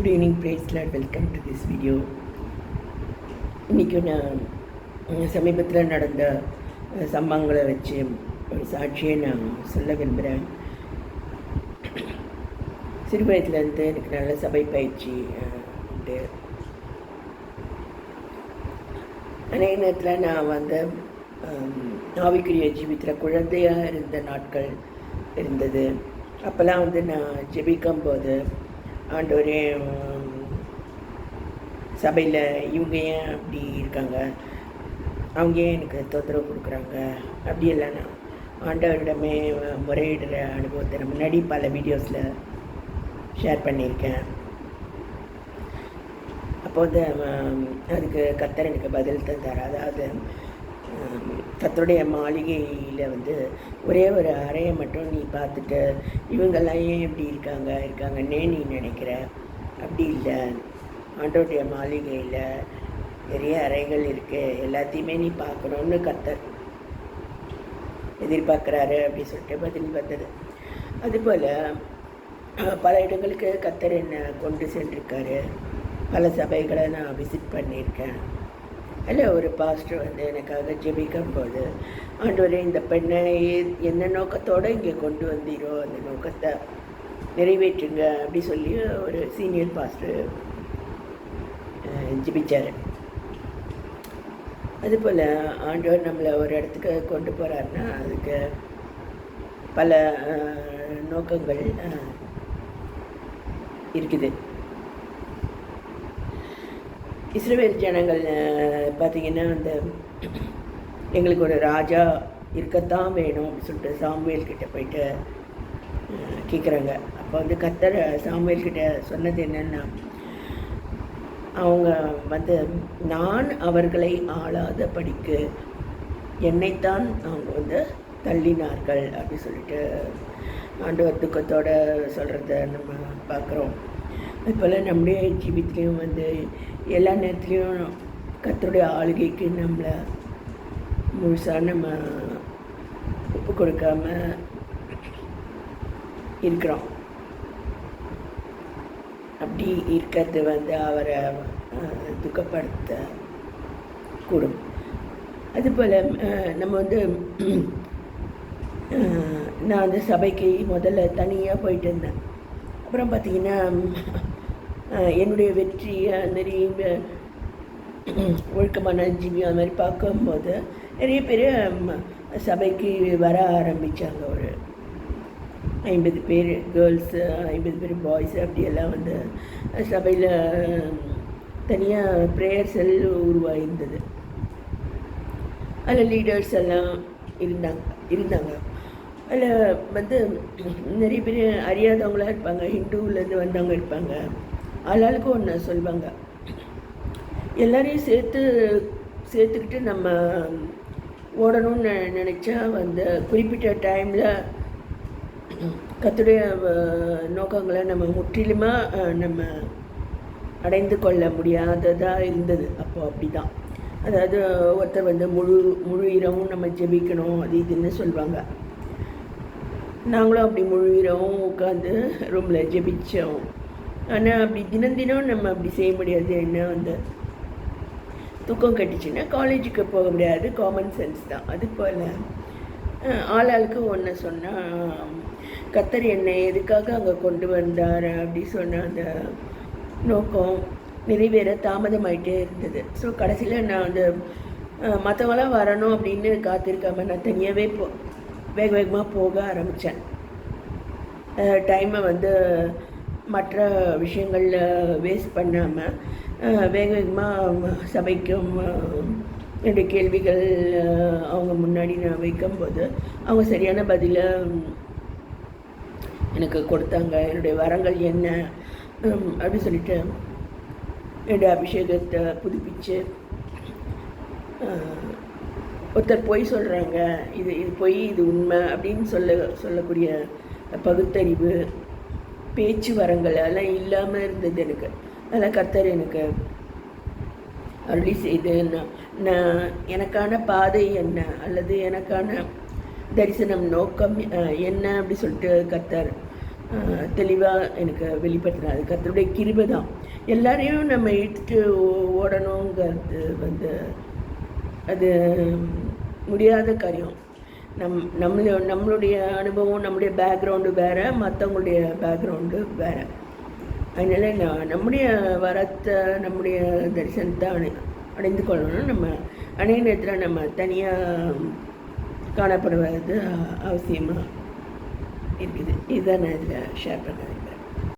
Good evening, praise Lord. Welcome to this video. இன்றைக்கி நான் சமீபத்தில் நடந்த சம்பவங்களை வச்சு ஒரு சாட்சியை நான் சொல்ல விரும்புகிறேன். சிறு வயதுலேருந்து எனக்கு நல்ல சபை பயிற்சி உண்டு. அநேக நேரத்தில் நான் ஆவிக்குரிய ஜீவித்தில் குழந்தையாக இருந்த நாட்கள் இருந்தது. அப்போல்லாம் நான் ஜெபிக்கும் போது ஆண்டவரே, சபையில் இவங்க ஏன் அப்படி இருக்காங்க, அவங்க ஏன் எனக்கு தொந்தரவு கொடுக்குறாங்க, அப்படியெல்லாம் நான் ஆண்டவரிடமே முறையிடுற அனுபவத்தை நான் முன்னாடி பல வீடியோஸில் ஷேர் பண்ணியிருக்கேன். அப்போ அதுக்கு கர்த்தர் எனக்கு பதில் தந்தார். அதாவது கர்த்தருடைய மாளிகையில் ஒரே ஒரு அறையை மட்டும் நீ பார்த்துட்டு இவங்கெல்லாம் ஏன் இப்படி இருக்காங்கன்னே நீ நினைக்கிற. அப்படி இல்லை, ஆண்டவருடைய மாளிகையில் நிறைய அறைகள் இருக்குது, எல்லாத்தையுமே நீ பார்க்கணுன்னு கர்த்தர் எதிர்பார்க்குறாரு அப்படி சொல்லிட்டு பதில் வந்தது. அதுபோல் பல இடங்களுக்கு கர்த்தர் என்னை கொண்டு சென்றிருக்காரு. பல சபைகளை நான் விசிட் பண்ணியிருக்கேன். அதில் ஒரு பாஸ்டர் எனக்காக ஜெபிக்கும் போது, ஆண்டவரே, இந்த பெண்ணை என்ன நோக்கத்தோடு இங்கே கொண்டு வந்தீரோ அந்த நோக்கத்தை நிறைவேற்றுங்க அப்படி சொல்லி ஒரு சீனியர் பாஸ்டர் ஜெபிச்சார். அதுபோல் ஆண்டவர் நம்மளை ஒரு இடத்துக்கு கொண்டு போகிறாருன்னா அதுக்கு பல நோக்கங்கள் இருக்குது. இஸ்ரவேல் ஜனங்கள் பார்த்திங்கன்னா எங்களுக்கு ஒரு ராஜா இருக்கத்தான் வேணும் அப்படின்னு சொல்லிட்டு சாமுவேல் கிட்டே போயிட்டு கேட்குறாங்க. அப்போ கர்த்தர் சாமுவேல் கிட்ட சொன்னது என்னென்னா, அவங்க நான் அவர்களை ஆளாத படிக்கு என்னைத்தான் அவங்க தள்ளினார்கள் அப்படி சொல்லிட்டு ஆண்டவர் துக்கத்தோடு சொல்கிறத நம்ம பார்க்குறோம். அதுபோல் நம்முடைய ஜீவித்லேயும் எல்லா நேரத்துலேயும் கர்த்தருடைய ஆளுகைக்கு நம்மளை முழுசாக நம்ம ஒப்பு கொடுக்காம இருக்கிறோம். அப்படி இருக்கிறது அவரை துக்கப்படுத்த கூடும். அதுபோல் நம்ம நான் சபைக்கு முதல்ல தனியாக போயிட்டு இருந்தேன். அப்புறம் பார்த்திங்கன்னா என்னுடைய வெற்றியை நிறைய ஒழுக்கமான ஜீவி அது மாதிரி பார்க்கும்போது நிறைய பேர் சபைக்கு வர ஆரம்பித்தாங்க. ஒரு 50 பேர் கேர்ள்ஸு, 50 பேர் பாய்ஸு, அப்படியெல்லாம் சபையில் தனியாக ப்ரேயர் செல் உருவாகிருந்தது. அதில் லீடர்ஸ் எல்லாம் இருந்தாங்க. அதில் நிறைய பேர் அறியாதவங்களாக இருப்பாங்க, ஹிந்துவிலேருந்து வந்தவங்க இருப்பாங்க. ஆளாளுக்கு ஒன்று சொல்லுவாங்க. எல்லாரையும் சேர்த்துக்கிட்டு நம்ம ஓடணும்னு நினச்சா குறிப்பிட்ட டைமில் கர்த்தருடைய நோக்கங்களை நம்ம முற்றிலுமாக நம்ம அடைந்து கொள்ள முடியாததாக இருந்தது. அப்போது அப்படி தான். அதாவது ஒருத்தர் முழு இரவும் நம்ம ஜெபிக்கணும் அது இதுன்னு சொல்லுவாங்க. நாங்களும் அப்படி முழு இரவும் உட்காந்து ரூமில் ஜெபித்தோம். ஆனால் அப்படி தினம் நம்ம அப்படி செய்ய முடியாது. என்ன தூக்கம் கட்டிச்சுன்னா காலேஜுக்கு போக முடியாது. காமன் சென்ஸ் தான். அதுபோல் ஆளாளுக்கு ஒன்று சொன்னால் கர்த்தர் என்னை எதுக்காக அங்கே கொண்டு வந்தார் அப்படி சொன்ன அந்த நோக்கம் நிறைவேற தாமதமாயிட்டே இருந்தது. ஸோ கடைசியில் நான் மற்றவங்களாம் வரணும் அப்படின்னு காத்திருக்காம நான் தனியாகவே வேக வேகமாக போக ஆரம்பித்தேன். டைமை மற்ற விஷயங்களில் வேஸ்ட் பண்ணாமல் வேக வேகமாக சபைக்கும் என்னுடைய கேள்விகள் அவங்க முன்னாடி நான் வைக்கும்போது அவங்க சரியான பதிலை எனக்கு கொடுத்தாங்க. என்னுடைய வரங்கள் என்ன அப்படி சொல்லிட்டு என்னுடைய அபிஷேகத்தை புதுப்பிச்சு, ஒருத்தர் பொய் சொல்கிறாங்க, இது பொய், இது உண்மை அப்படின்னு சொல்லக்கூடிய பகுத்தறிவு, பேச்சு வரங்கள் அதெல்லாம் இல்லாமல் இருந்தது எனக்கு. அதெல்லாம் கர்த்தர் எனக்கு அருளி செய்து நான் எனக்கான பாதை என்ன அல்லது எனக்கான தரிசனம் நோக்கம் என்ன அப்படி சொல்லிட்டு கர்த்தர் தெளிவாக எனக்கு வெளிப்படுத்தினார். கர்த்தருடைய கிருபை தான். எல்லாரையும் நம்ம இழுத்துட்டு ஓடணுங்கிறது அது முடியாத காரியம். நம்மளுடைய அனுபவம், நம்முடைய பேக்ரவுண்டு வேறு, மற்றவங்களுடைய பேக்ரவுண்டு வேறு. அதனால் நம்முடைய வரத்தை, நம்முடைய தரிசனத்தை அடைந்து கொள்ளணும். நம்ம அநேக நேரத்தில் நம்ம தனியாக காணப்படுவது அவசியமாக இருக்குது. இதுதான் நான் இதில் ஷேர் பண்ணுறேன்.